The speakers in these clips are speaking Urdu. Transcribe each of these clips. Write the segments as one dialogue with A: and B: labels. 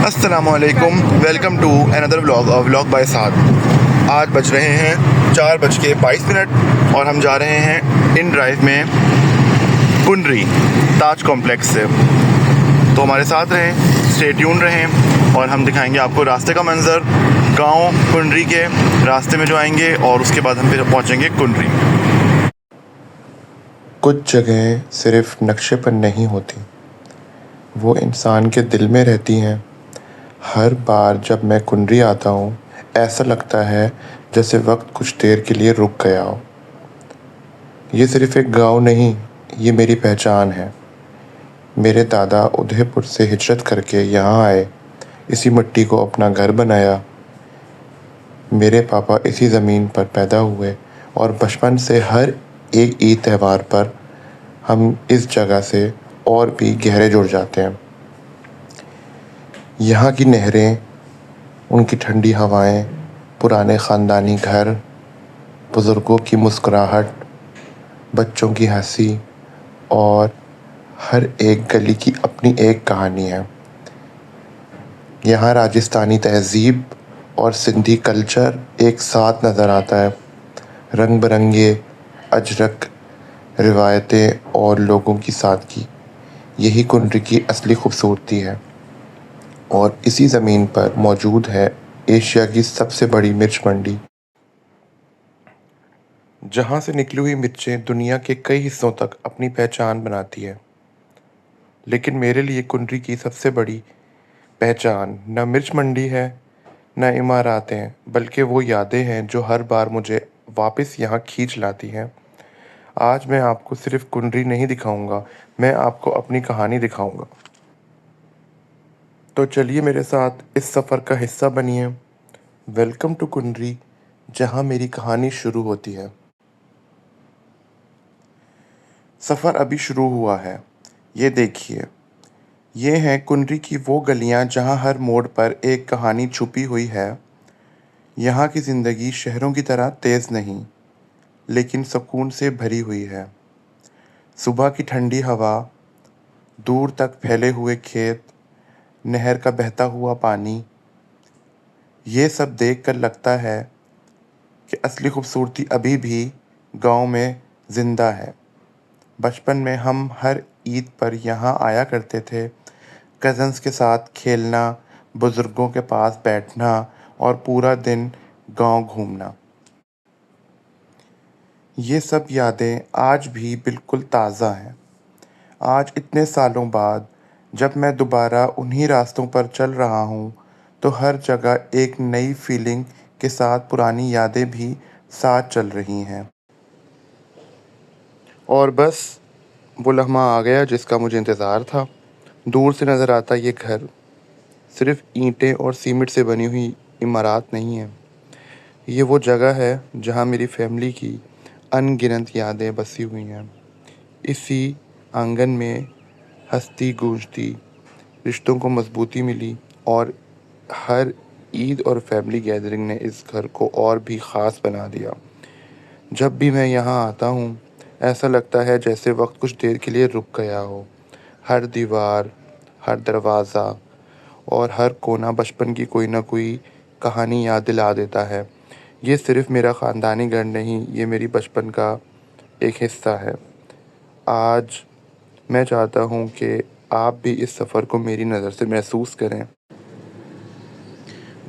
A: السلام علیکم، welcome to another vlog by Saad. آج بج رہے ہیں 4:22 اور ہم جا رہے ہیں ان ڈرائیو میں کنڈری تاج کمپلیکس سے۔ تو ہمارے ساتھ رہیں، اسٹے ٹیون رہیں، اور ہم دکھائیں گے آپ کو راستے کا منظر، گاؤں کنڈری کے راستے میں جو آئیں گے، اور اس کے بعد ہم پھر پہنچیں گے کنڈری۔
B: کچھ جگہیں صرف نقشے پر نہیں ہوتی، وہ انسان کے دل میں رہتی ہیں۔ ہر بار جب میں کنڈری آتا ہوں، ایسا لگتا ہے جیسے وقت کچھ دیر کے لیے رک گیا ہو۔ یہ صرف ایک گاؤں نہیں، یہ میری پہچان ہے۔ میرے دادا ادھے پور سے ہجرت کر کے یہاں آئے، اسی مٹی کو اپنا گھر بنایا۔ میرے پاپا اسی زمین پر پیدا ہوئے، اور بچپن سے ہر ایک عید تہوار پر ہم اس جگہ سے اور بھی گہرے جڑ جاتے ہیں۔ یہاں کی نہریں، ان کی ٹھنڈی ہوائیں، پرانے خاندانی گھر، بزرگوں کی مسکراہٹ، بچوں کی ہنسی، اور ہر ایک گلی کی اپنی ایک کہانی ہے۔ یہاں راجستھانی تہذیب اور سندھی کلچر ایک ساتھ نظر آتا ہے۔ رنگ برنگے اجرک روایتیں اور لوگوں کی سادگی، یہی کنڈری کی اصلی خوبصورتی ہے۔ اور اسی زمین پر موجود ہے ایشیا کی سب سے بڑی مرچ منڈی، جہاں سے نکلی ہوئی مرچیں دنیا کے کئی حصوں تک اپنی پہچان بناتی ہیں۔ لیکن میرے لیے کنڈری کی سب سے بڑی پہچان نہ مرچ منڈی ہے، نہ عماراتیں، بلکہ وہ یادیں ہیں جو ہر بار مجھے واپس یہاں کھینچ لاتی ہیں۔ آج میں آپ کو صرف کنڈری نہیں دکھاؤں گا، میں آپ کو اپنی کہانی دکھاؤں گا۔ تو چلیے میرے ساتھ اس سفر کا حصہ بنیے۔ ویلکم ٹو کنڈری، جہاں میری کہانی شروع ہوتی ہے۔ سفر ابھی شروع ہوا ہے۔ یہ دیکھیے، یہ ہیں کنڈری کی وہ گلیاں جہاں ہر موڑ پر ایک کہانی چھپی ہوئی ہے۔ یہاں کی زندگی شہروں کی طرح تیز نہیں، لیکن سکون سے بھری ہوئی ہے۔ صبح کی ٹھنڈی ہوا، دور تک پھیلے ہوئے کھیت، نہر کا بہتا ہوا پانی، یہ سب دیکھ کر لگتا ہے کہ اصلی خوبصورتی ابھی بھی گاؤں میں زندہ ہے۔ بچپن میں ہم ہر عید پر یہاں آیا کرتے تھے، کزنز کے ساتھ کھیلنا، بزرگوں کے پاس بیٹھنا، اور پورا دن گاؤں گھومنا۔ یہ سب یادیں آج بھی بالکل تازہ ہیں۔ آج اتنے سالوں بعد جب میں دوبارہ انہی راستوں پر چل رہا ہوں، تو ہر جگہ ایک نئی فیلنگ کے ساتھ پرانی یادیں بھی ساتھ چل رہی ہیں۔ اور بس وہ لمحہ آ گیا جس کا مجھے انتظار تھا۔ دور سے نظر آتا یہ گھر صرف اینٹیں اور سیمنٹ سے بنی ہوئی عمارات نہیں ہے، یہ وہ جگہ ہے جہاں میری فیملی کی ان گنت یادیں بسی ہوئی ہیں۔ اسی آنگن میں ہستی گونجتی، رشتوں کو مضبوطی ملی، اور ہر عید اور فیملی گیدرنگ نے اس گھر کو اور بھی خاص بنا دیا۔ جب بھی میں یہاں آتا ہوں، ایسا لگتا ہے جیسے وقت کچھ دیر کے لیے رک گیا ہو۔ ہر دیوار، ہر دروازہ، اور ہر کونا بچپن کی کوئی نہ کوئی کہانی یاد دلا دیتا ہے۔ یہ صرف میرا خاندانی گھر نہیں، یہ میری بچپن کا ایک حصہ ہے۔ آج میں چاہتا ہوں کہ آپ بھی اس سفر کو میری نظر سے محسوس کریں۔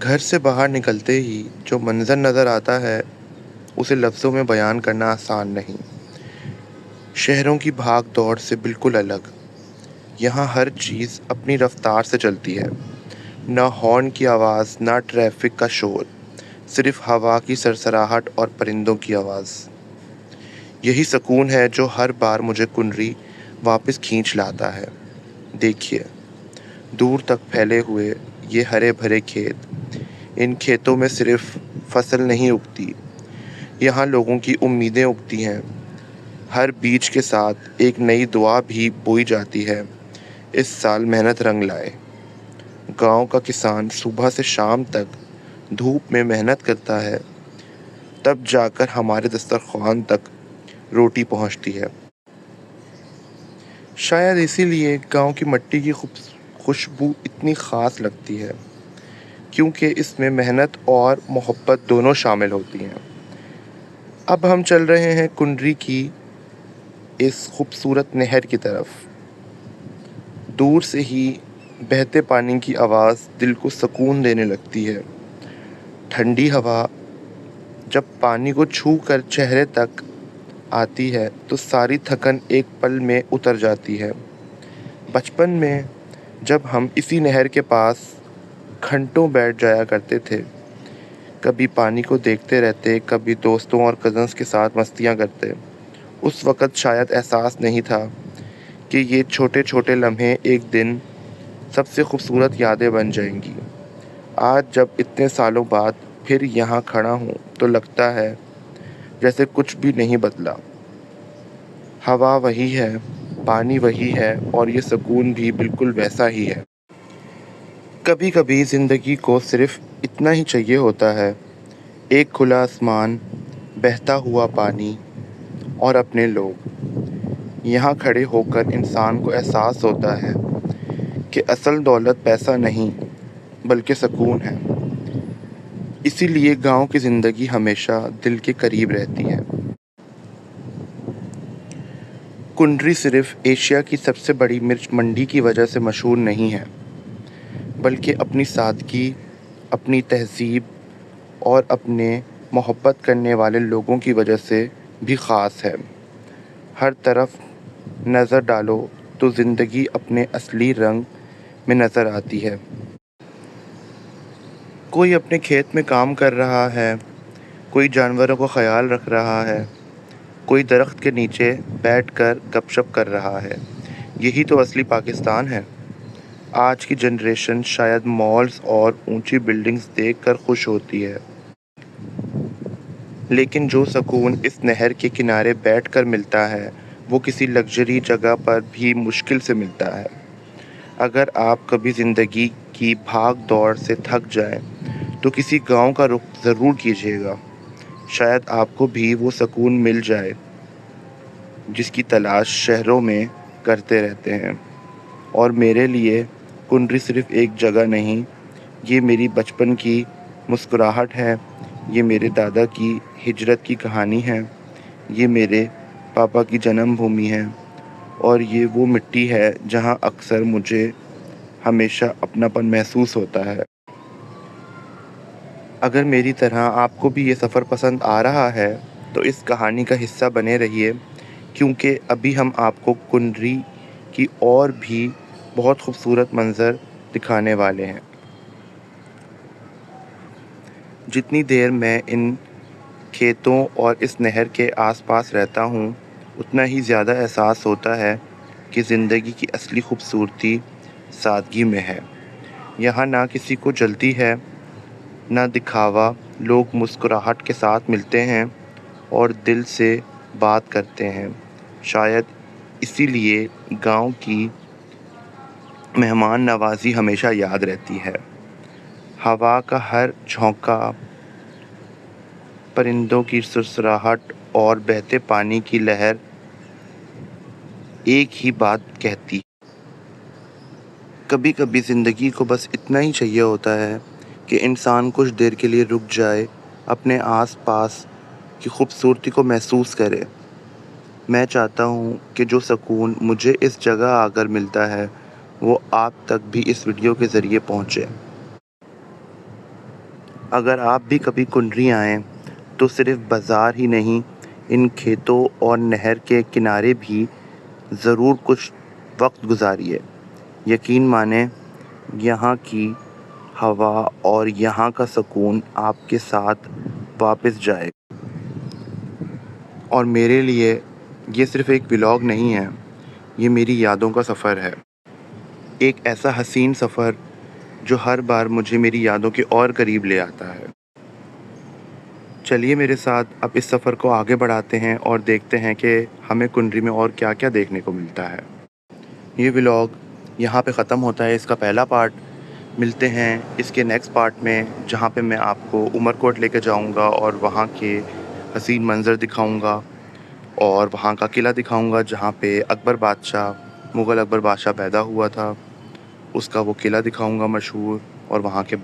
B: گھر سے باہر نکلتے ہی جو منظر نظر آتا ہے، اسے لفظوں میں بیان کرنا آسان نہیں۔ شہروں کی بھاگ دوڑ سے بالکل الگ، یہاں ہر چیز اپنی رفتار سے چلتی ہے۔ نہ ہارن کی آواز، نہ ٹریفک کا شور، صرف ہوا کی سرسراہٹ اور پرندوں کی آواز۔ یہی سکون ہے جو ہر بار مجھے کنڈری واپس کھینچ لاتا ہے۔ دیکھیے، دور تک پھیلے ہوئے یہ ہرے بھرے کھیت، ان کھیتوں میں صرف فصل نہیں اگتی، یہاں لوگوں کی امیدیں اگتی ہیں۔ ہر بیج کے ساتھ ایک نئی دعا بھی بوئی جاتی ہے، اس سال محنت رنگ لائے۔ گاؤں کا کسان صبح سے شام تک دھوپ میں محنت کرتا ہے، تب جا کر ہمارے دسترخوان تک روٹی پہنچتی ہے۔ شاید اسی لیے گاؤں کی مٹی کی خوشبو اتنی خاص لگتی ہے کیونکہ اس میں محنت اور محبت دونوں شامل ہوتی ہیں۔ اب ہم چل رہے ہیں کنڈری کی اس خوبصورت نہر کی طرف۔ دور سے ہی بہتے پانی کی آواز دل کو سکون دینے لگتی ہے۔ ٹھنڈی ہوا جب پانی کو چھو کر چہرے تک آتی ہے تو ساری تھکن ایک پل میں اتر جاتی ہے۔ بچپن میں جب ہم اسی نہر کے پاس گھنٹوں بیٹھ جایا کرتے تھے، کبھی پانی کو دیکھتے رہتے، کبھی دوستوں اور کزنس کے ساتھ مستیاں کرتے، اس وقت شاید احساس نہیں تھا کہ یہ چھوٹے چھوٹے لمحے ایک دن سب سے خوبصورت یادیں بن جائیں گی۔ آج جب اتنے سالوں بعد پھر یہاں کھڑا ہوں تو لگتا ہے جیسے کچھ بھی نہیں بدلا۔ ہوا وہی ہے، پانی وہی ہے اور یہ سکون بھی بالکل ویسا ہی ہے۔ کبھی کبھی زندگی کو صرف اتنا ہی چاہیے ہوتا ہے، ایک کھلا آسمان، بہتا ہوا پانی اور اپنے لوگ۔ یہاں کھڑے ہو کر انسان کو احساس ہوتا ہے کہ اصل دولت پیسہ نہیں بلکہ سکون ہے۔ اسی لیے گاؤں کی زندگی ہمیشہ دل کے قریب رہتی ہے۔ کنڈری صرف ایشیا کی سب سے بڑی مرچ منڈی کی وجہ سے مشہور نہیں ہے، بلکہ اپنی سادگی، اپنی تہذیب اور اپنے محبت کرنے والے لوگوں کی وجہ سے بھی خاص ہے۔ ہر طرف نظر ڈالو تو زندگی اپنے اصلی رنگ میں نظر آتی ہے۔ کوئی اپنے کھیت میں کام کر رہا ہے، کوئی جانوروں کا خیال رکھ رہا ہے، کوئی درخت کے نیچے بیٹھ کر گپ شپ کر رہا ہے۔ یہی تو اصلی پاکستان ہے۔ آج کی جنریشن شاید مالز اور اونچی بلڈنگز دیکھ کر خوش ہوتی ہے، لیکن جو سکون اس نہر کے کنارے بیٹھ کر ملتا ہے وہ کسی لگژری جگہ پر بھی مشکل سے ملتا ہے۔ اگر آپ کبھی زندگی کی بھاگ دوڑ سے تھک جائیں تو کسی گاؤں کا رخ ضرور کیجیے گا، شاید آپ کو بھی وہ سکون مل جائے جس کی تلاش شہروں میں کرتے رہتے ہیں۔ اور میرے لیے کنڈری صرف ایک جگہ نہیں، یہ میری بچپن کی مسکراہٹ ہے، یہ میرے دادا کی ہجرت کی کہانی ہے، یہ میرے پاپا کی جنم بھومی ہے اور یہ وہ مٹی ہے جہاں اکثر مجھے ہمیشہ اپناپن محسوس ہوتا ہے۔ اگر میری طرح آپ کو بھی یہ سفر پسند آ رہا ہے تو اس کہانی کا حصہ بنے رہیے، کیونکہ ابھی ہم آپ کو کنڈری کی اور بھی بہت خوبصورت منظر دکھانے والے ہیں۔ جتنی دیر میں ان کھیتوں اور اس نہر کے آس پاس رہتا ہوں اتنا ہی زیادہ احساس ہوتا ہے کہ زندگی کی اصلی خوبصورتی سادگی میں ہے۔ یہاں نہ کسی کو جلدی ہے، نہ دکھاوا، لوگ مسکراہٹ کے ساتھ ملتے ہیں اور دل سے بات کرتے ہیں۔ شاید اسی لیے گاؤں کی مہمان نوازی ہمیشہ یاد رہتی ہے۔ ہوا کا ہر جھونکا، پرندوں کی سرسراہٹ اور بہتے پانی کی لہر ایک ہی بات کہتی ہے۔ کبھی کبھی زندگی کو بس اتنا ہی چاہیے ہوتا ہے کہ انسان کچھ دیر کے لیے رک جائے، اپنے آس پاس کی خوبصورتی کو محسوس کرے۔ میں چاہتا ہوں کہ جو سکون مجھے اس جگہ آ کر ملتا ہے وہ آپ تک بھی اس ویڈیو کے ذریعے پہنچے۔ اگر آپ بھی کبھی کنڈری آئیں تو صرف بازار ہی نہیں، ان کھیتوں اور نہر کے کنارے بھی ضرور کچھ وقت گزاریے۔ یقین مانیں یہاں کی ہوا اور یہاں کا سکون آپ کے ساتھ واپس جائے گا۔ اور میرے لیے یہ صرف ایک ولاگ نہیں ہے، یہ میری یادوں کا سفر ہے، ایک ایسا حسین سفر جو ہر بار مجھے میری یادوں کے اور قریب لے آتا ہے۔ چلیے میرے ساتھ اب اس سفر کو آگے بڑھاتے ہیں اور دیکھتے ہیں کہ ہمیں کنڈری میں اور کیا کیا دیکھنے کو ملتا ہے۔ یہ ولاگ یہاں پہ ختم ہوتا ہے، اس کا پہلا پارٹ۔ ملتے ہیں اس کے نیکسٹ پارٹ میں، جہاں پہ میں آپ کو عمر کوٹ لے کے جاؤں گا اور وہاں کے حسین منظر دکھاؤں گا اور وہاں کا قلعہ دکھاؤں گا جہاں پہ اکبر بادشاہ، مغل اکبر بادشاہ پیدا ہوا تھا۔ اس کا وہ قلعہ دکھاؤں گا مشہور، اور وہاں کے